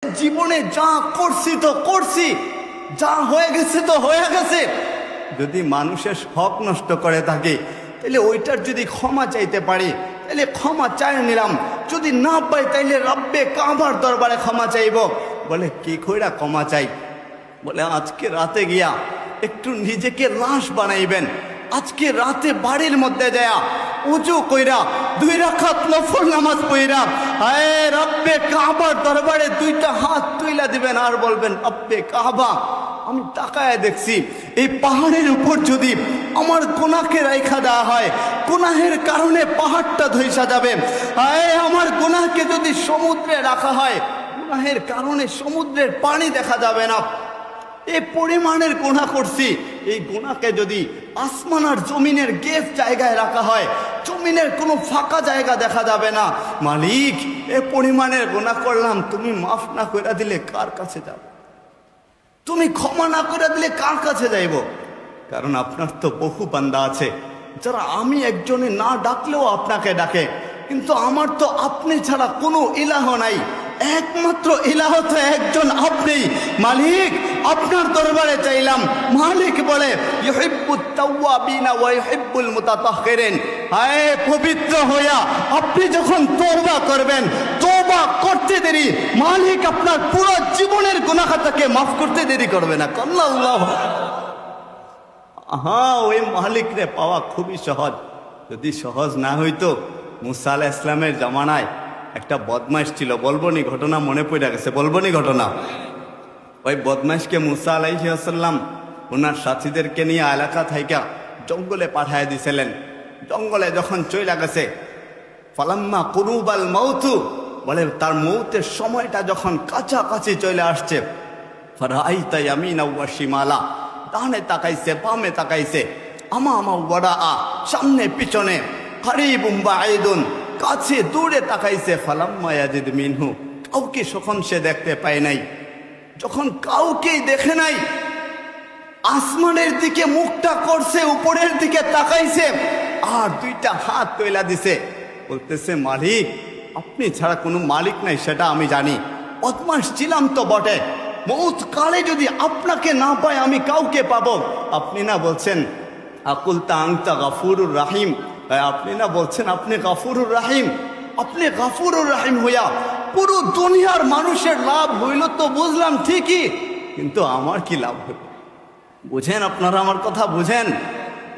জীবনে যা করছি তো করছি, যা হয়ে গেছে তো হয়ে গেছে। যদি মানুষের হক নষ্ট করে থাকে তাহলে ওইটার যদি ক্ষমা চাইতে পারি তাহলে ক্ষমা চাই নিলাম, যদি না পাই তাইলে রব্বে কাবার দরবারে ক্ষমা চাইব। বলে কি কইরা ক্ষমা চাই? বলে আজকে রাতে গিয়া একটু নিজেকে লাশ বানাইবেন, আজকে রাতে বাড়ির মধ্যে যায়া উঁচু কইরা 2 রাকাত নফল নামাজ পড়া হায় রব্বে কাবার দরবারে 2টা হাত তুইলা দিবেন আর বলবেন রব্বে কাবা, আমি তাকায় দেখছি এই পাহাড়ের উপর যদি আমার গুনাহকে রাইখা দেওয়া হয়, গুনাহের কারণে পাহাড়টা ধইসা যাবে। হায় আমার গুনাহকে যদি সমুদ্রে রাখা হয়, গুনাহের কারণে সমুদ্রের পানি দেখা যাবে না। এই পরিমাণের গুনাহ করছি, এই গুনাহকে যদি আসমান আর জমিনের গেপ জায়গায় রাখা হয়, জমিনের কোনো ফাঁকা জায়গা দেখা যাবে না। মালিক এ পরিমাণের গুনাহ করলাম, তুমি মাফ না করে দিলে কার কাছে যাব? তুমি ক্ষমা না করে দিলে কার কাছে যাইব? কারণ আপনার তো বহু বান্দা আছে যারা আমি একজনে না ডাকলেও আপনাকে ডাকে, কিন্তু আমার তো আপনি ছাড়া কোনো ইলাহ নাই, একমাত্র ইলাহ তো একজন আপনি। মালিক আপনার দরবারে চাইলাম। মালিক বলে ইউহিব্বুত তাওয়াবিনা ওয়া ইউহিব্বুল মুতাতাহহিরিন, হায় পবিত্র হইয়া আপনি যখন তওবা করবেন, তওবা করতে দেরি মালিক আপনার পুরো জীবনের গুনাহ খাতাকে মাফ করতে দেরি করবে না। আল্লাহ, হ্যাঁ ওই মালিক রে পাওয়া খুবই সহজ। যদি সহজ না হইতো, মুসা আলাইহিস ইসলামের জামানায় একটা বদমাইশ ছিল, বলবো নি ঘটনা, মনে পড়ে গেছে, বলবো নি ঘটনা। ওই বদমাইশকে মুসা আলাইহিস সালাম ওনার সাথীদেরকে নিয়ে এলাকা থাইকা জঙ্গলে পাঠায় দিছিলেন। জঙ্গলে যখন চইলা গেছে, ফালাম্মা কুরুবাল মাউতু, বলে তার মৌতের সময়টা যখন কাছাকাছি চলে আসছে, ফারাআইতা ইয়ামিনা ওয়া শিমালা, ডানে তাকাইছে বামে তাকাইছে, আমামা ওয়ারা, সামনে পিছনে, কারিবুম বাঈদুন, কাছে দূরে তাকাইছে, ফালাম্মা ইয়াজিদ মিনহু, কাউকে যখন সে দেখতে পায় নাই, যখন কাউকেই দেখে নাই, আসমানের দিকে মুখটা করছে, উপরের দিকে তাকাইছে আর 2টা হাত তৈলা দিছে, বলতেছে মালিক আপনি ছাড়া কোনো মালিক নাই, সেটা আমি জানি, বদমাশ ছিলাম তো বটে, মৌত কালে যদি আপনাকে না পাই আমি কাউকে পাবো? আপনি না বলছেন আকুলতা আনতা গাফুরুর রাহিম, আপনি না বলছেন আপনি গাফুরুর রাহিম, আপনি গাফুরুর রাহিম হইয়া পুরো দুনিয়ার মানুষের লাভ হইল তো বুঝলাম ঠিকই, কিন্তু আমার কি লাভ হইল? বুঝেন আপনারা আমার কথা বুঝেন?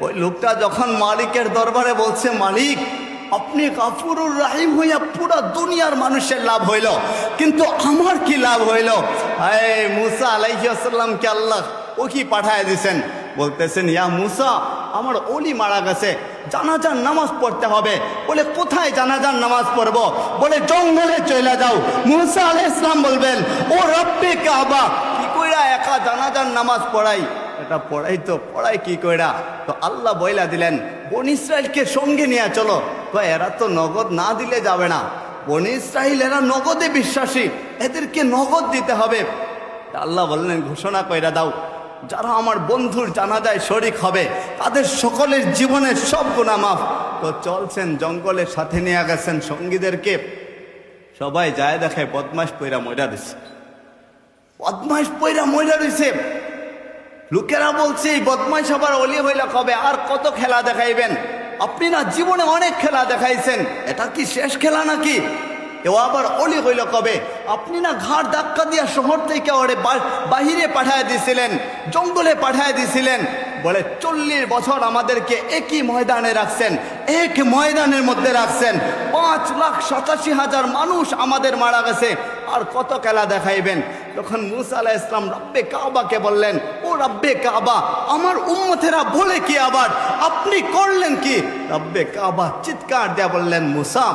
ওই লোকটা যখন মালিকের দরবারে বলছে মালিক আপনি গাফুরুর রাহিম হইয়া পুরা দুনিয়ার মানুষের লাভ হইল, কিন্তু আমার কি লাভ হইল? হায় মুসা আলাইহিস সালামকে আল্লাহ ও কি পাঠায় দিছেন, বলতেছেন ইয়া মুসা আমার ওলি মারা গেছে, জানাজার নামাজ পড়তে হবে। বলে কোথায় জানাজার নামাজ পড়ব? বলে জঙ্গলে চলে যাও। মুসা আলাইহিস সালাম বলবেন ও রব্বে কাবা, কি কইরা একা জানাজার নামাজ পড়াই? এটা পড়াই তো পড়াই কি কইরা? তো আল্লাহ বইলা দিলেন বনি ইসরাইলকে সঙ্গে নিয়ে চলো। তো এরা তো নগদ না দিলে যাবে না, বনি ইসরাইল এরা নগদে বিশ্বাসী, এদেরকে নগদ দিতে হবে। আল্লাহ বললেন ঘোষণা কইরা দাও যারা আমার বন্ধুর জানাজায় শরিক হবে তাদের সকলের জীবনের সব গুনাহ মাফ। তো চলছেন জঙ্গলের সাথে নিয়ে গেছেন সঙ্গীদেরকে, সবাই যায় দেখে বদমাইশ পইরা মইরা দিছে, বদমাইশ পইরা মইরা দিছে। লোকেরা বলছে এই বদমাইশ আবার অলি হইলা কবে? আর কত খেলা দেখাইবেন? আপনি না জীবনে অনেক খেলা দেখাইছেন, এটা কি শেষ খেলা নাকি? এও আবার অলি হইল কবে? আপনি না ঘাড় ধাক্কা দিয়া শহর থেকে ওরে বাহিরে পাঠায় দিছিলেন, জঙ্গলে পাঠায় দিছিলেন। বলে 40 বছর আমাদেরকে একই ময়দানে রাখছেন, এক ময়দানের মধ্যে রাখছেন, 5,87,000 মানুষ আমাদের মারা গেছে, আর কত খেলা দেখাইবেন? যখন মুসা আলাইহিস সালাম রব্বে কাবাকে বললেন ও রব্বে কাবা আমার উম্মতেরা বলে কি আবার আপনি করলেন কি? রব্বে কাবা চিৎকার দেয়া বললেন মুসা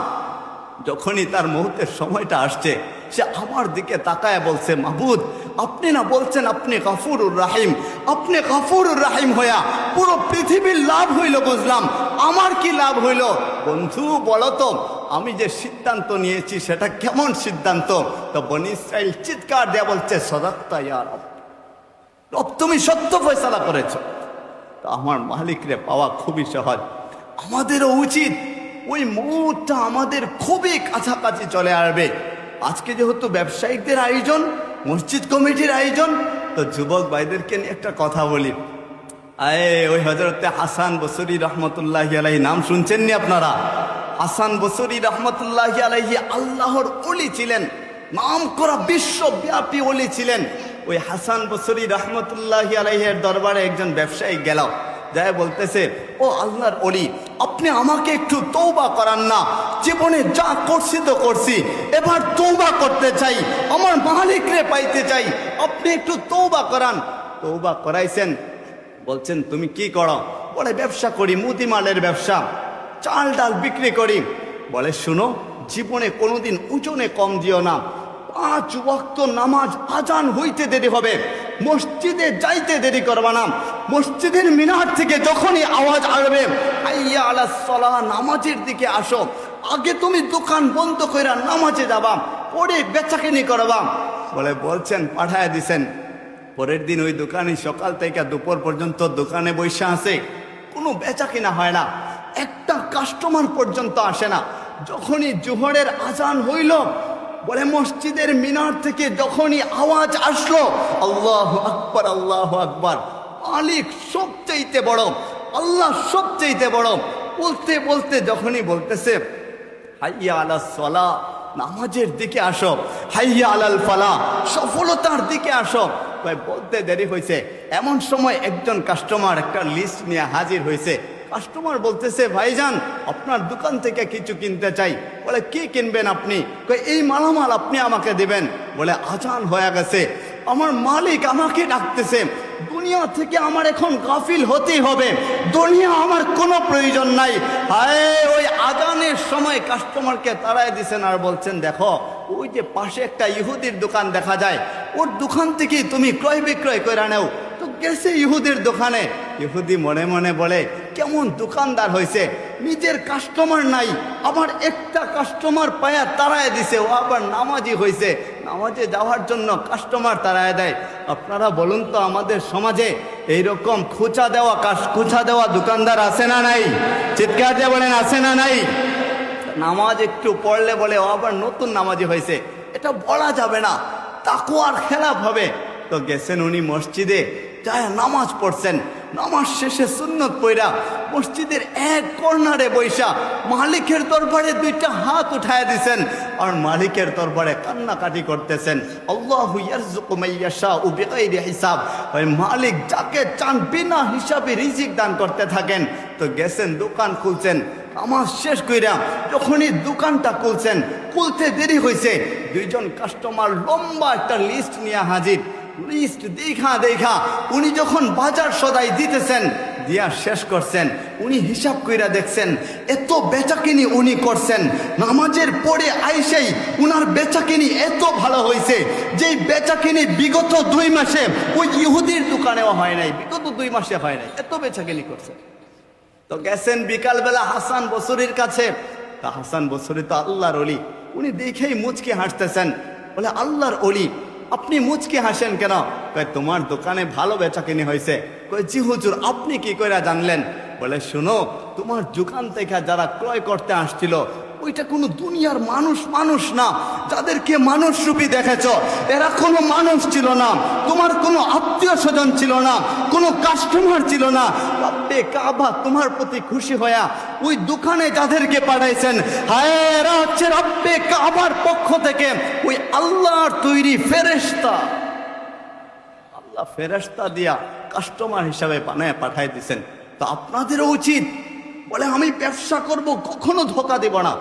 যখনই তার মুহূর্তের সময়টা আসছে সে আমার দিকে তাকায় বলছে মাহবুদ আপনি না বলছেন আপনি গাফুরুর রাহিম, আপনি গাফুরুর রাহিম হইয়া পুরো পৃথিবীর লাভ হইল বুঝলাম, আমার কি লাভ হইল? বন্ধু বলো তো আমি যে সিদ্ধান্ত নিয়েছি সেটা কেমন সিদ্ধান্ত? তো বনি ইসরাইল চিৎকার দেয়া বলছে সদাক্তা ইয়া রব, রব তুমি সত্য ফয়সালা করেছো। তো আমার মালিকরে পাওয়া খুবই সহজ। আমাদেরও উচিত ওই মুহূর্তটা আমাদের খুবই কাছাকাছি চলে আসবে, আজকে যেহেতু ব্যবসায়িকদের আয়োজন, মসজিদ কমিটির আয়োজন, তো যুবক ভাইদেরকে নিয়ে একটা কথা বলি। ওই হযরতে হাসান বসরি রহমতুল্লাহি আলাইহি নাম শুনছেননি আপনারা? হাসান বসরি রহমতুল্লাহি আলাইহি আল্লাহর ওলি ছিলেন, নাম করা বিশ্বব্যাপী ওলি ছিলেন। ওই হাসান বসরি রহমতুল্লাহি আলাইহির দরবারে একজন ব্যবসায়ী গেল, যাই বলতেছে, ও আল্লাহর ওলি, আপনি আমাকে একটু তওবা করান না, জীবনে যা করছি তো করছি, এবার তওবা করতে চাই, আমার মালিকরে পাইতে চাই, আপনি একটু তওবা করান। তওবা করাইছেন। বলছেন তুমি কি করো? বলে ব্যবসা করি, মুদিমালের ব্যবসা, চাল ডাল বিক্রি করি। বলে শুনো, জীবনে কোনোদিন ওজনে কম দিও না, 5 ওয়াক্ত নামাজ আজান হইতে দেরি হবে, মসজিদে যাইতে দেরি করবা না, মসজিদের মিনার থেকে যখনই আওয়াজ আসবে হাইয়া আলাস সালাহ, নামাজের দিকে আসো, আগে তুমি দোকান বন্ধ কইরা নামাজে যাবা, পরে বেচাকেনি করবা। বলে বলছেন, পাঠায় দিছেন। পরের দিন ওই দোকানে সকাল থেকে দুপুর পর্যন্ত দোকানে বসে আছে, কোনো বেচা কিনা হয় না, একটা কাস্টমার পর্যন্ত আসে না। যখনই জোহরের আজান হইল, বলে মসজিদের মিনার থেকে যখনই আওয়াজ আসলো আল্লাহু আকবার, আল্লাহু আকবার, মালিক সবচাইতে বড়, আল্লাহ সবচাইতে বড়, বলতে বলতে যখনই বলতেছে হাইয়া আলাস সালাহ, নামাজের দিকে আসো, হাইয়া আলাল ফালাহ, সফলতার দিকে আসো, বলতে দেরি হয়েছে। এমন সময় একজন কাস্টমার একটা লিস্ট নিয়ে হাজির হয়েছে। কাস্টমার বলতেছে, ভাইজান আপনার দোকান থেকে কিছু কিনতে চাই। বলে কি কিনবেন আপনি? এই মালামাল আপনি আমাকে দিবেন। বলে আজান হয়ে গেছে, আমার মালিক আমাকে ডাকতেছে, দুনিয়া থেকে আমার এখন গাফিল হতেই হবে, দুনিয়া আমার কোনো প্রয়োজন নাই। ওই আজানের সময় কাস্টমারকে তাড়ায় দিছেন আর বলছেন, দেখো ওই যে পাশে একটা ইহুদির দোকান দেখা যায়, ওর দোকান থেকে তুমি ক্রয় বিক্রয় করে নাও। তো গেছে ইহুদির দোকানে, ইহুদি মনে মনে বলে, কেমন দোকানদার হয়েছে, নিজের কাস্টমার নাই, আবার একটা কাস্টমার পায়া তাড়ায় দিছে, ও আবার নামাজি হয়েছে, নামাজে যাওয়ার জন্য কাস্টমার তাড়ায় দেয়। আপনারা বলুন তো, আমাদের সমাজে এইরকম খোঁচা দেওয়া দোকানদার আছে না নাই? চিৎকার দিয়ে বলেন, আছে না নাই? নামাজ একটু পড়লে বলে ও আবার নতুন নামাজি হয়েছে, এটা বলা যাবে না, তাকওয়ার খেলাফ হবে। তো গেছেন উনি মসজিদে, যায় নামাজ পড়ছেন, নামাজ শেষে সুন্নত পড়া মসজিদের এক কর্নারে বৈশা মালিকের দরবারে 2টা হাত উঠায় দিছেন আর মালিকের দরবারে কান্নাকাটি করতেছেন, আল্লাহু ইয়ারযুকু মাইয়াশাউ বিগাইরি হিসাব। ওই মালিক যাকে চান বিনা হিসাবে রিজিক দান করতে থাকেন। তো গেছেন দোকান খুলছেন, নামাজ শেষ কইরা যখনই দোকানটা খুলতে দেরি হয়েছে, 2জন কাস্টমার লম্বা একটা লিস্ট নিয়ে হাজির। লিস্ট দেখা উনি যখন বাজার সদাই দিতেছেন, দিয়া শেষ করছেন, উনি হিসাব কইরা দেখছেন এত বেচাকিনি উনি করছেন, নামাজের পরে আইসেই উনার বেচাকিনি এত ভালো হয়েছে, যেই বেচাকিনি বিগত 2 মাসে ওই ইহুদির দোকানেও হয় নাই, বিগত 2 মাসে হয় নাই, এত বেচাকিনি করছেন। তো গেছেন বিকালবেলা হাসান বসরির কাছে। তা হাসান বসরি তো আল্লাহর ওলি, উনি দেখেই মুচকি হাসতেছেন। বলে আল্লাহর ওলি, আপনি মুচকি হাসেন কেন? কয় তোমার দোকানে ভালো বেচাকিনি হয়েছে। কয় জি হুজুর, আপনি কি করে জানলেন? বলে শোনো, তোমার দোকান থেকে যারা ক্রয় করতে আসছিল ওইটা কোনো দুনিয়ার মানুষ না, যাদেরকে মানুষ রূপী দেখেছ এরা কোনো মানুষ ছিল না, তোমার কোনো আত্মীয় স্বজন ছিল না, কোনো কাস্টমার ছিল না। রব্বে কাবা তোমার প্রতি খুশি হয়া ওই দোকানে যাদেরকে পাঠাইছেন, হায় এরা হচ্ছে রব্বে কাবার পক্ষ থেকে ওই আল্লাহর তৈরি ফেরেশতা। আল্লাহ ফেরেশতা দিয়া কাস্টমার হিসাবে বানায় পাঠাই দিছেন। তো আপনাদেরও উচিত, বলে আমি ব্যবসা করব, কখনো ধোকা দেব না,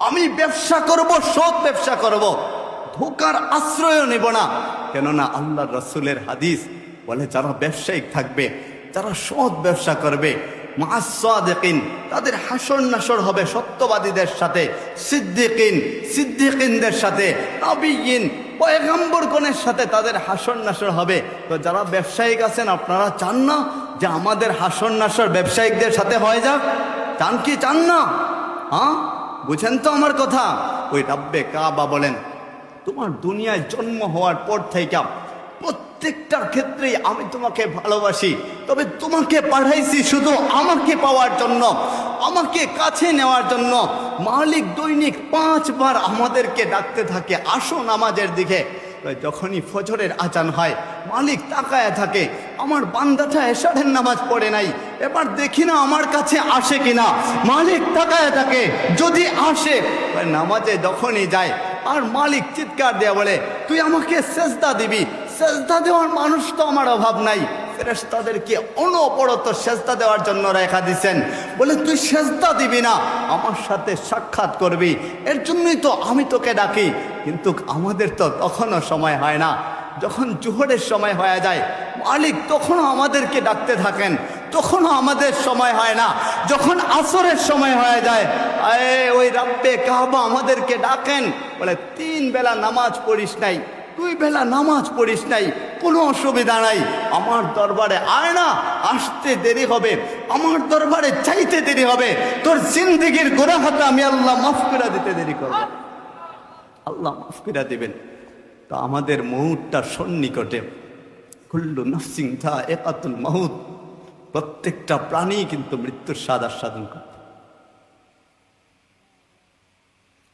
আমি ব্যবসা করব, সৎ ব্যবসা করব, ধোকার আশ্রয় নেব না। কেননা আল্লাহর রাসূলের হাদিস বলে, যারা ব্যবসায়িক থাকবে, যারা সৎ ব্যবসা করবে, মা'আস সাদিকিন, তাদের হাসর নাসর হবে সত্যবাদীদের সাথে, সিদ্দিকিনদের সাথে, নবিয়িন পয়গম্বরগণের সাথে তাদের হাসর নাসর হবে। তো যারা ব্যবসায়িক আছেন, আপনারা চান না যে আমাদের হাসর নাসর ব্যবসায়িকদের সাথে হয়ে যাক? চান কি চান না? হ্যাঁ, বুঝেন তো আমার কথা? ওই রব্বে কাবা বলেন, তোমার দুনিয়ায় জন্ম হওয়ার পর থেকে প্রত্যেকটার ক্ষেত্রেই আমি তোমাকে ভালোবাসি, তবে তোমাকে পাঠাইছি শুধু আমাকে পাওয়ার জন্য, আমাকে কাছে নেওয়ার জন্য। মালিক দৈনিক 5 বার আমাদেরকে ডাকতে থাকে, আসো নামাজের দিকে। যখনই ফজরের আজান হয় মালিক তাকায় থাকে, আমার বান্দাটা এশারের নামাজ পড়ে নাই, এবার দেখি না আমার কাছে আসে কিনা। মালিক তাকায় থাকে, যদি আসে নামাজে যখনই যায় আর মালিক চিৎকার দেয়া বলে, তুই আমাকে সেজদা দিবি। সেজদা দেওয়ার মানুষ তো আমার অভাব নাই, ফেরেশতাদেরকে অনবরত সেজদা দেওয়ার জন্য রেখা দিছেন, বলে তুই সেজদা দিবি না, আমার সাথে সাক্ষাৎ করবি, এর জন্যই তো আমি তোকে ডাকি। কিন্তু আমাদের তো তখনও সময় হয় না। যখন জোহরের সময় হয়ে যায় মালিক তখনও আমাদেরকে ডাকতে থাকেন, তখনও আমাদের সময় হয় না। যখন আসরের সময় হয়ে যায় ওই রাব্বে কাবা আমাদেরকে ডাকেন, বলে 3 বেলা নামাজ পড়িস নাই, 2 বেলা নামাজ পড়িস নাই, কোনো অসুবিধা নাই, আমার দরবারে আয় না, আসতে দেরি হবে, আমার দরবারে চাইতে দেরি হবে, তোর জিন্দেগির গুনাহটা আমি আল্লাহ মাফ করে দিতে দেরি করব। আল্লাহ মাফ করে দিবেন। তো আমাদের মউতটা সন্নিকটে, কুল্লু নাফসিন যায়কাতুল মাউত, প্রত্যেকটা প্রাণী কিন্তু মৃত্যুর স্বাদ আস্বাদন করে।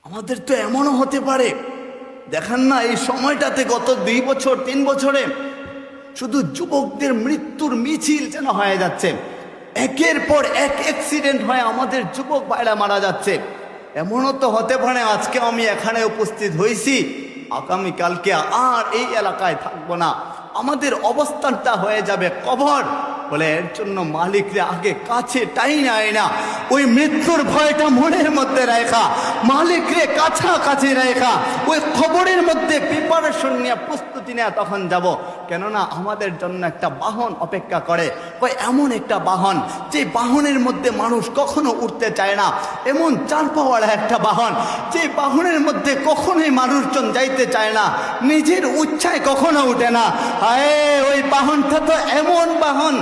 আমাদের তো এমনও হতে পারে, দেখেন না এই সময়টাতে গত 2 বছর 3 বছরে শুধু যুবকদের মৃত্যুর মিছিল যেন হয়ে যাচ্ছে, একের পর এক অ্যাক্সিডেন্ট হয়ে আমাদের যুবক ভাইরা মারা যাচ্ছে। এমনও তো হতে পারে আজকে আমি এখানে উপস্থিত হয়েছি, আগামীকালকে আর এই এলাকায় থাকবো না, আমাদের অবস্থানটা হয়ে যাবে কবর। বলে এর জন্য মালিকরে আগে কাছে টাইনাই না, ওই মৃত্যুর ভয়টা মনের মধ্যে রেখা, মালিকরে কাছাকাছি রেখা, ওই খবরের মধ্যে প্রিপারেশন নিয়ে প্রস্তুতি নেওয়া তখন যাব। কেননা আমাদের জন্য একটা বাহন অপেক্ষা করে, ওই এমন একটা বাহন যে বাহনের মধ্যে মানুষ কখনো উঠতে চায় না, এমন 4 পাওয়ার একটা বাহন যে বাহনের মধ্যে কখনোই মানুষজন যাইতে চায় না, নিজের উচ্ছায় কখনো উঠে না। হায় ওই বাহনটা তো এমন বাহন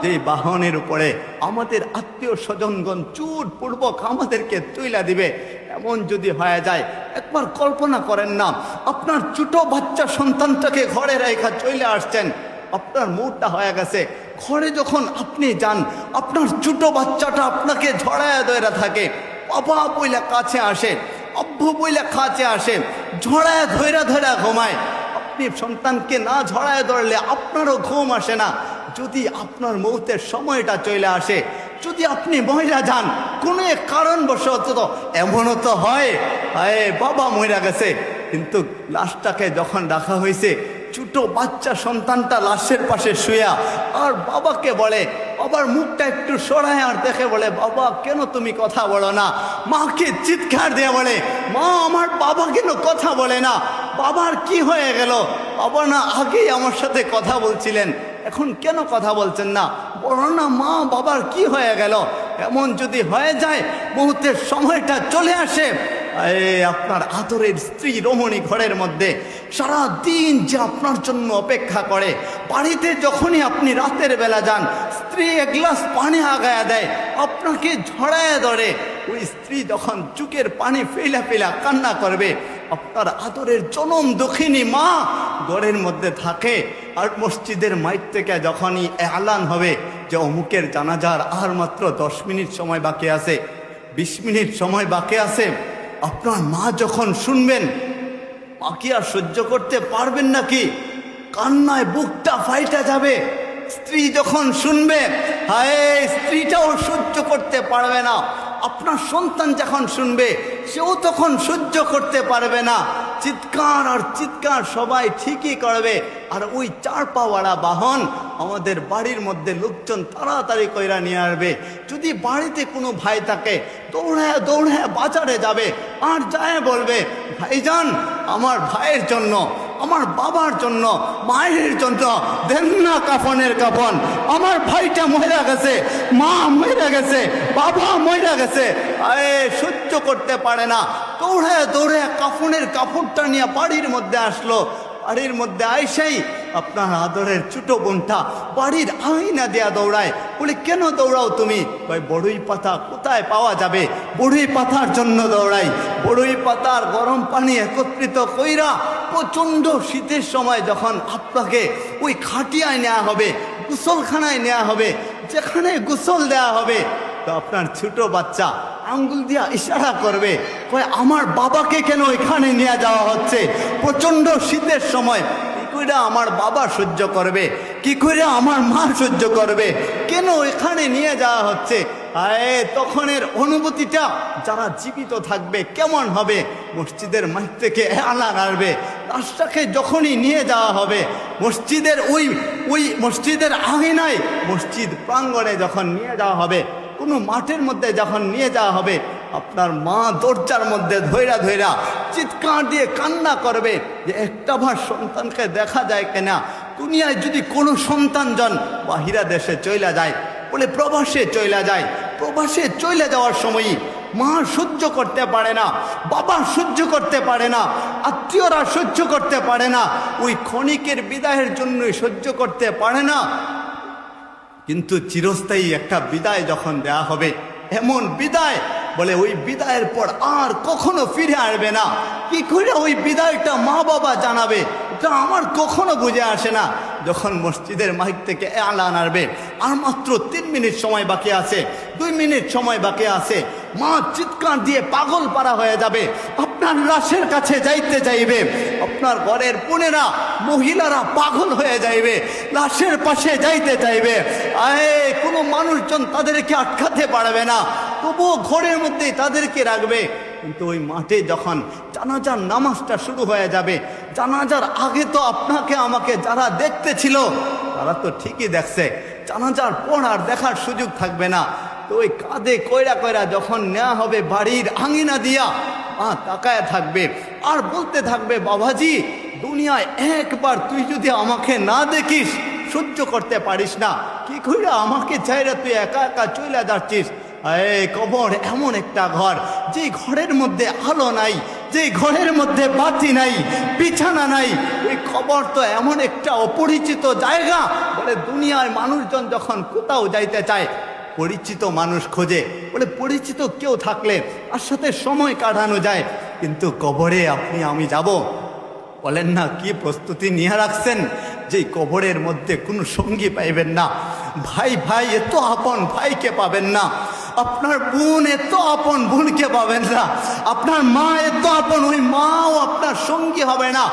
যে বাহনের উপরে আমাদের আত্মীয় স্বজনগণ চুট পূর্বক আমাদেরকে তুইলা দিবে। এমন যদি হয়ে যায়, একবার কল্পনা করেন না, আপনার ছোট বাচ্চা সন্তানটাকে ঘরে রেখা চলে আসছেন, আপনার মুডটা হয়ে গেছে, ঘরে যখন আপনি যান আপনার ছোট বাচ্চাটা আপনাকে ঝড়ায় ধরে থাকে, বাবা বইলা কাছে আসে, আব্বু বইলা কাছে আসে, ঝড়ায় ধৈরা ধৈরা ঘুমায়। আপনি সন্তানকে না ঝড়ায় ধরলে আপনারও ঘুম আসে না। যদি আপনার মৌতের সময়টা চলে আসে, যদি আপনি মহিলা যান কোনো এক কারণবশত, এমনও তো হয় বাবা মহিলা গেছে, কিন্তু লাশটাকে যখন রাখা হয়েছে ছোট বাচ্চা সন্তানটা লাশের পাশে শুয়া আর বাবাকে বলে, বাবার মুখটা একটু সরায় আর দেখে বলে, বাবা কেন তুমি কথা বলো না? মাকে চিৎকার দিয়ে বলে, মা আমার বাবা কেন কথা বলে না? বাবার কি হয়ে গেল? বাবা না আগেই আমার সাথে কথা বলছিলেন, এখন কেন কথা বলছেন না? বলো না মা বাবার কি হয়ে গেল? এমন যদি হয়ে যায় মুহূর্তের সময়টা চলে আসে, আপনার আদরের স্ত্রী রমণী ঘরের মধ্যে সারা দিন যে আপনার জন্য অপেক্ষা করে, বাড়িতে যখনই আপনি রাতের বেলা যান স্ত্রী 1 গ্লাস পানি আগায়া দেয়, আপনাকে ঝড়ায় ধরে, ওই স্ত্রী যখন চুকের পানি ফেলা ফেলা কান্না করবে, আপনার আদরের জনম দক্ষিণী মা ঘরের মধ্যে থাকে। আর মসজিদের মাইক থেকে যখনই এলান হবে যে অমুকের জানাজার আর মাত্র 10 মিনিট সময় বাকি আছে, 20 মিনিট সময় বাকি আছে, আপনার মা যখন শুনবেন, মা কি আর সহ্য করতে পারবেন নাকি? কান্নায় বুকটা ফাইটা যাবে। স্ত্রী যখন শুনবে, হায় স্ত্রীটাও সহ্য করতে পারবে না। আপনার সন্তান যখন শুনবে, সেও তখন সহ্য করতে পারবে না। চিৎকার আর চিৎকার সবাই ঠিকই করবে। আর ওই 4 পাওয়ালা বাহন আমাদের বাড়ির মধ্যে লোকজন তাড়াতাড়ি কইরা নিয়ে আসবে। যদি বাড়িতে কোনো ভাই থাকে, দৌড়ায় দৌড়ায় বাজারে যাবে আর যায় বলবে, ভাইজান আমার ভাইয়ের জন্য, আমার বাবার জন্য, মায়ের জন্য দেন না কাফনের কাফন, আমার ভাইটা মরে গেছে, মা মরে গেছে, বাবা মরে গেছে, সহ্য করতে পারে না, দৌড়ে দৌড়ে কাফনের কাপড়টা নিয়ে বাড়ির মধ্যে আসলো। বাড়ির মধ্যে আইসাই আপনার আদরের ছোট বোনটা বাড়ির আয়না দেয়া দৌড়ায়। বলে কেন দৌড়াও তুমি? ভাই বড়ই পাতা কোথায় পাওয়া যাবে? বড়ই পাতার জন্য দৌড়াই। বড়ই পাতার গরম পানি একত্রিত কইরা প্রচণ্ড শীতের সময় যখন আপনাকে ওই খাটিয়ায় নেওয়া হবে, গোসলখানায় নেওয়া হবে, যেখানে গোসল দেওয়া হবে, তো আপনার ছোট বাচ্চা আঙ্গুল দিয়া ইশারা করবে, কয় আমার বাবাকে কেন এখানে নিয়ে যাওয়া হচ্ছে? প্রচণ্ড শীতের সময় কি করে আমার বাবা সহ্য করবে, কি করে আমার মা সহ্য করবে, কেন এখানে নিয়ে যাওয়া হচ্ছে? তখনের অনুভূতিটা যারা জীবিত থাকবে কেমন হবে? মসজিদের মাঠ থেকে আলান আসবে, লাশটাকে যখনই নিয়ে যাওয়া হবে মসজিদের ওই মসজিদের আঙিনায়, মসজিদ প্রাঙ্গণে যখন নিয়ে যাওয়া হবে, কোনো মাঠের মধ্যে যখন নিয়ে যাওয়া হবে, আপনার মা দরজার মধ্যে ধৈরা ধৈরা চিৎকার দিয়ে কান্না করবে যে একটা ভার সন্তানকে দেখা যায় কিনা। দুনিয়ায় যদি কোনো সন্তানজন বাহিরা দেশে চইলা যায়, বলে প্রবাসে চইলা যায়, প্রবাসে চইলা যাওয়ার সময়ই মা সহ্য করতে পারে না, বাবা সহ্য করতে পারে না, আত্মীয়রা সহ্য করতে পারে না, ওই ক্ষণিকের বিদায়ের জন্যই সহ্য করতে পারে না। কিন্তু চিরস্থায়ী একটা বিদায় যখন দেয়া হবে, এমন বিদায় বলে ওই বিদায়ের পর আর কখনো ফিরে আসবে না। কি করে ওই বিদায়টা মা বাবা জানাবে, এটা আমার কখনো বুঝে আসে না। যখন মসজিদের মাইক থেকে আলান আসবে, আর মাত্র 3 মিনিট সময় বাকি আছে, 2 মিনিট সময় বাকি আছে, মা চিৎকার দিয়ে পাগল পারা হয়ে যাবে, আপনার লাশের কাছে যাইতে চাইবে, আপনার ঘরের বোনেরা মহিলারা পাগল হয়ে যাইবে, লাশের পাশে যাইতে চাইবে। কোনো মানুষজন তাদেরকে আটকাতে পারবে না, তবুও ঘরের মধ্যেই তাদেরকে রাখবে। কিন্তু ওই মাঠে যখন জানাজার নামাজটা শুরু হয়ে যাবে, জানাজার আগে তো আপনাকে আমাকে যারা দেখতে ছিল তারা তো ঠিকই দেখছে, জানাজার পর আর দেখার সুযোগ থাকবে না। তো ওই কাঁধে কইরা কইরা যখন নেওয়া হবে বাড়ির আঙিনা দিয়া, তাকায় থাকবে আর বলতে থাকবে, বাবাজি দুনিয়ায় একবার তুই যদি আমাকে না দেখিস, সহ্য করতে পারিস না, কি কইরা আমাকে চাইরা তুই একা একা চলে যাচ্ছিস। কবর এমন একটা ঘর, যে ঘরের মধ্যে আলো নাই, যে ঘরের মধ্যে বাতি নাই, বিছানা নাই, ওই কবর তো এমন একটা অপরিচিত জায়গা। বলে দুনিয়ার মানুষজন যখন কোথাও যাইতে চায় পরিচিত মানুষ খোঁজে, বলে পরিচিত কেউ থাকলে তার সাথে সময় কাটানো যায়। কিন্তু কবরে আপনি আমি যাব, বলেন না কি প্রস্তুতি নিয়ে রাখছেন যে কবরের মধ্যে কোনো সঙ্গী পাইবেন না, ভাই ভাই এত আপন ভাইকে পাবেন না, আপনার বোন এত আপন বোনকে পাবেন না, আপনার মা এত আপন ওই মাও আপনার সঙ্গী হবে না,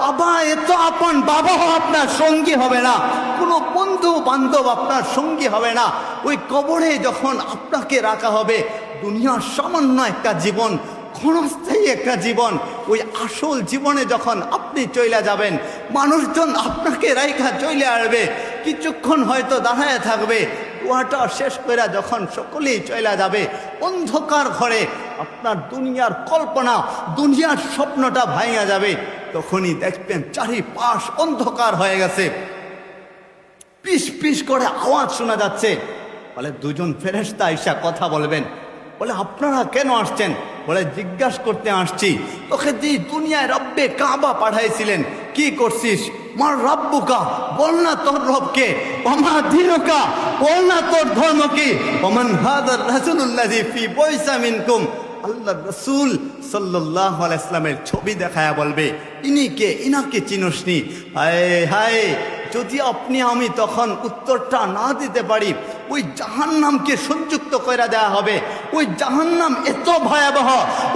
বাবা এত আপন বাবাও আপনার সঙ্গী হবে না, কোনো বন্ধু বান্ধব আপনার সঙ্গী হবে না। ওই কবরে যখন আপনাকে রাখা হবে, দুনিয়ার সামান্য একটা জীবন, ক্ষণস্থায়ী একটা জীবন, ওই আসল জীবনে যখন আপনি চইলা যাবেন, মানুষজন আপনাকে রাইখা চইলে আসবে, কিছুক্ষণ হয়তো দাঁড়ায় থাকবে, কুয়াটা শেষ করে যখন সকলেই চইলা যাবে, অন্ধকার ঘরে আপনার দুনিয়ার কল্পনা, দুনিয়ার স্বপ্নটা ভাঙা যাবে। তখনই দেখবেন চারিপাশ অন্ধকার হয়ে গেছে, পিস পিস করে আওয়াজ শোনা যাচ্ছে। বলে দুজন ফেরেশতা আইসা কথা বলবেন, বলে আপনারা কেন আসছেন? বলে জিজ্ঞাসা করতে আসছি, তোকে যে দুনিয়ায় রব্বে কাবা পাঠাইছিলেন কি করছিস? মার রব্বুকা, বল না তোর রবকে, ওমা দীনুকা, বল না তোর ধর্ম কি, ওমান হাদার রাসূলুল্লাযী ফি বয়সা মিনকুম, আল্লাহ রাসূল সাল্লাল্লাহু আলাইহি ওয়াসাল্লামের ছবি দেখায়া বলবে, ইনি কে, ইনাকে চিনসনি? হায় হায়, যদি আপনি আমি তখন উত্তরটা না দিতে পারি, ওই জাহান্নামকে সংযুক্ত করে দেওয়া হবে। ওই জাহান্নাম এত ভয়াবহ,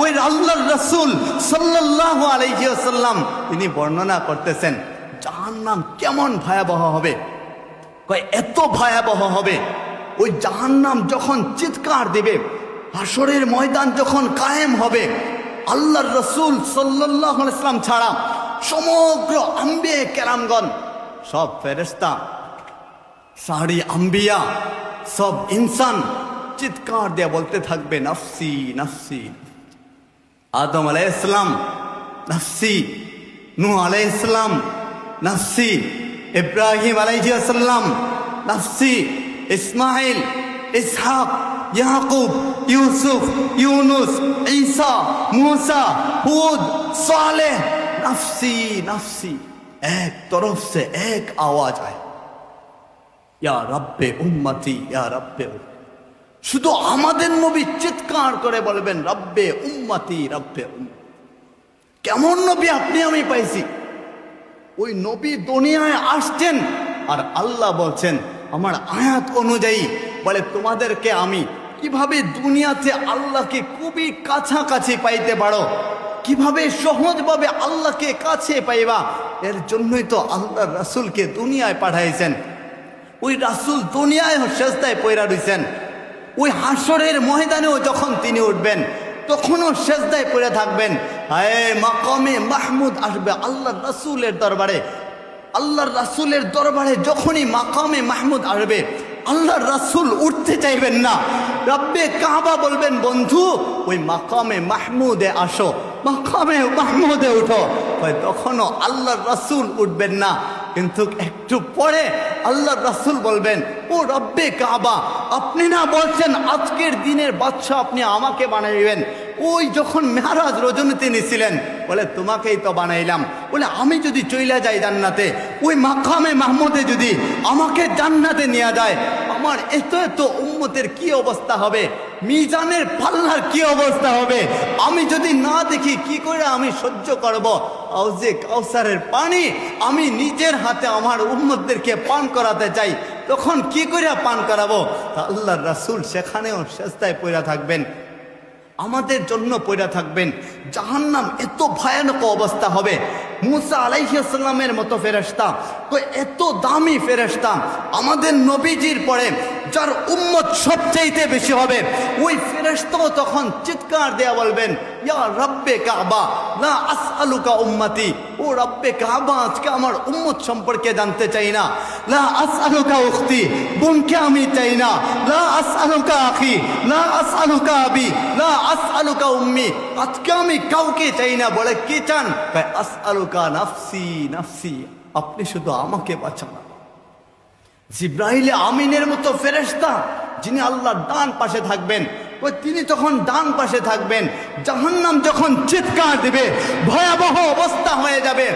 ওই আল্লাহর রাসূল সাল্লাল্লাহু আলাইহি ওয়াসাল্লাম তিনি বর্ণনা করতেছেন জাহান্নাম কেমন ভয়াবহ হবে। কয় এত ভয়াবহ হবে, ওই জাহান্নাম যখন চিৎকার দিবে, হাসরের ময়দান যখন কায়েম হবে, আল্লাহর রাসূল সাল্লাল্লাহু আলাইহি ওয়াসাল্লাম ছাড়া সমগ্র আম্বিয়া কেরামগণ, সব ফেরেশতা, সারি আম্বিয়া, সব ইনসান চিৎকার দিয়ে বলতে থাকবে নফসি নফসি। আদম আলাইহিস সালাম নফসি, নূহ আলাইহিস সালাম নফসি, ইব্রাহিম আলাইহিস সালাম নফসি, ইসমাইল, ইসহাক, ইয়াকুব, ইউসুফ, ইউনুস, ঈসা, मूसा, हुद, सालेह, नफ्सी नफ्सी। एक तरफ से एक आवाज आए, या रब्बे उम्मती, या रब्बे। শুধু আমাদের নবী চিৎকার করে বলবেন রব্বে উম্মতি, রব্বে উম্মতি। কেমন নবী আপনি আমি পাইছি? ওই নবী দুনিয়ায় আসছেন আর আল্লাহ বলছেন আমার আয়াত অনুযায়ী, বলে তোমাদেরকে আমি কিভাবে দুনিয়াতে আল্লাহকে খুবই কাছাকাছি পাইতে পারো, কিভাবে সহজভাবে আল্লাহকে কাছে পাইবা। এর জন্যই তো আল্লাহর রাসূলকে দুনিয়ায় পাঠাইছেন। ওই রাসূল দুনিয়ায় সেজদায় পয়রা রইছেন। ওই হাসরের ময়দানেও যখন তিনি উঠবেন তখনও সেজদায় পড়ে থাকবেন। হায় মাকামে মাহমুদ আসবে আল্লাহর রাসূলের দরবারে। আল্লাহর রাসূলের দরবারে যখনই মাকামে মাহমুদ আসবে, আল্লাহর রাসূল উঠতে চাইবেন না। রব্বে কাবা বলবেন, বন্ধু ওই মাকামে মাহমুদে আসো, মাকামে মাহমুদে উঠো। তখনও আল্লাহর রাসূল উঠবেন না। কিন্তু একটু পরে আল্লাহর রাসূল বলবেন, ও রব্বে কাবা, আপনি না বলছেন আজকের দিনের বাদশাহ আপনি আমাকে বানাইবেন? ওই যখন মেরাজ রজনীতে নিছিলেন, বলে তোমাকেই তো বানাইলাম। বলে আমি যদি চইলা যাই জান্নাতে, ওই মাকামে মাহমুদে যদি আমাকে জান্নাতে নিয়ে যায়, আমার এত এত উম্মতের কি অবস্থা হবে, মিজানের পাল্লার কি অবস্থা হবে, আমি যদি না দেখি কি করে আমি সহ্য করব? হাউজে কাউসারের পানি আমি নিজের হাতে আমার উম্মতদেরকে পান করাতে চাই, তখন কি করে পান করাবো? তা আল্লাহর রাসূল সেখানেও সেজদায় পড়ে থাকবেন, আমাদের জন্য পড়ে থাকবেন। জাহান্নাম এত ভয়ানক অবস্থা হবে। মুসা আলাইহিস সালামের মতো ফেরেশতা, তো এত দামি ফেরেশতা, আমাদের নবীজির পরে যার উম্মত সবচাইতে বেশি হবে, ওই ফেরেশতাও তখন চিৎকার দেয়া বলবেন, ইয়া রব্বে কাবা লা আসআলুকা উম্মতি, ও রব্বে কাবা আজকে আমার উম্মত সম্পর্কে জানতে চাই না। লা আসআলুকা উখতি, বোনকে আমি চাই না। লা আসআলুকা আখি, লা আসআলুকা আবি, লা আসআলুকা উম্মি, আজকে আমি কাউকে চাই না। বলে কি চান? আসআলুকা নাফসি নাফসি, আপনি শুধু আমাকে বাঁচান। জিব্রাইল আমিনের মতো ফেরেশতা যিনি আল্লাহর ডান পাশে থাকবেন, ওই তিনি তখন ডান পাশে থাকবেন। জাহান্নাম যখন চিৎকার দিবে, ভয়াবহ অবস্থা হয়ে যাবে।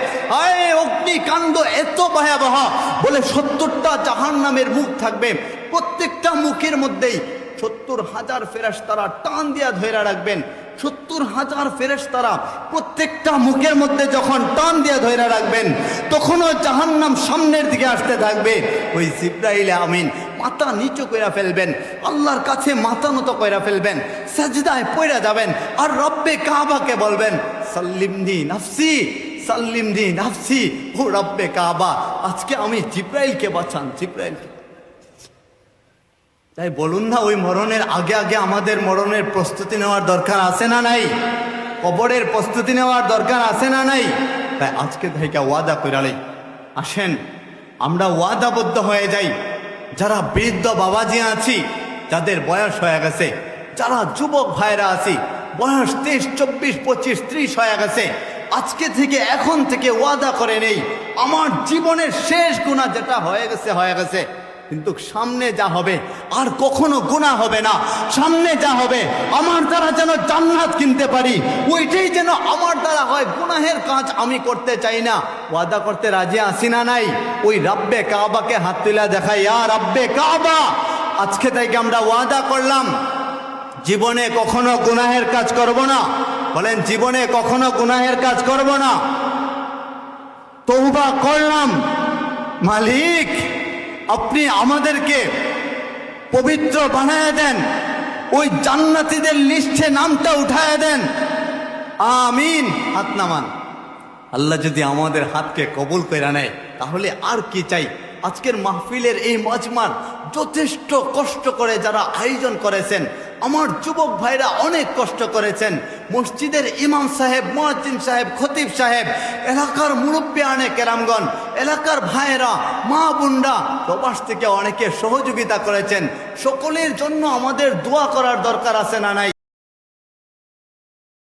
আয় অগ্নিকাণ্ড এত ভয়াবহ, বলে 70টা জাহান্নামের মুখ থাকবে, প্রত্যেকটা মুখের মধ্যেই 70,000 ফেরেশতারা টান দিয়া ধরে রাখবেন। 70,000 ফেরেশতারা প্রত্যেকটা মুখের মধ্যে যখন টান দিয়া ধরে রাখবেন, তখনও জাহান্নাম সামনের দিকে আসতে থাকবে। ওই জিব্রাইল আমিন মাথা নিচু কইরা ফেলবেন, আল্লাহর কাছে মাথা নত কইরা ফেলবেন, সাজদায় পড়ে যাবেন, আর রব্বে কাবাকে বলবেন, সাল্লিমনি নাফসি সাল্লিমনি নাফসি, ও রব্বে কাবা আজকে আমি জিব্রাইলকে বাঁচান, জিব্রাইলকে। তাই বলুন না, ওই মরণের আগে আগে আমাদের মরণের প্রস্তুতি নেওয়ার দরকার আছে না নাই? কবরের প্রস্তুতি নেওয়ার দরকার আছে না নাই? তাই আজকে থেকে ওয়াদা কইরালেই আসেন আমরা ওয়াদাবদ্ধ হয়ে যাই। যারা বৃদ্ধ বাবাজি আছি, যাদের বয়স হয়ে গেছে, যারা যুবক ভাইরা আছি, বয়স 23, 24, 25, 30 হয়ে গেছে, আজকে থেকে এখন থেকে ওয়াদা করে নেই, আমার জীবনের শেষ গুনাহ যেটা হয়ে গেছে হয়ে গেছে, কিন্তু সামনে যা হবে আর কখনো গুনাহ হবে না। সামনে যা হবে আমার দ্বারা যেন জান্নাত কিনতে পারি, ওইটাই যেন আমার দ্বারা হয়। গুনাহের কাজ আমি করতে চাই না। ওয়াদা করতে রাজি আছি না নাই? ওই রব্বে কাবাকে হাত তুলে দেখাই, ইয়া রব্বে কাবা, আজকে থেকে আমরা ওয়াদা করলাম জীবনে কখনো গুনাহের কাজ করব না। বলেন, জীবনে কখনো গুনাহের কাজ করব না। তওবা করলাম, মালিক আপনি আমাদেরকে পবিত্র বানায় দেন, ওই জান্নাতীদের লিস্টে নামটা উঠায় দেন, আমিন। হাত নামান। আল্লাহ যদি আমাদের হাতকে কবুল করে নেয় তাহলে আর কি চাই? আজকের মাহফিলের এই মাজমার যথেষ্ট কষ্ট করে যারা আয়োজন করেছেন, আমার যুবক ভাইরা অনেক কষ্ট করেছেন, মসজিদের ইমাম সাহেব, মুয়াজ্জিন সাহেব, খতিব সাহেব, এলাকার মুরব্বী আনে কেরামগণ, এলাকার ভাইয়েরা, মা বোনরা, প্রবাস থেকে অনেকে সহযোগিতা করেছেন। সকলের জন্য আমাদের দোয়া করার দরকার আছে না নাই?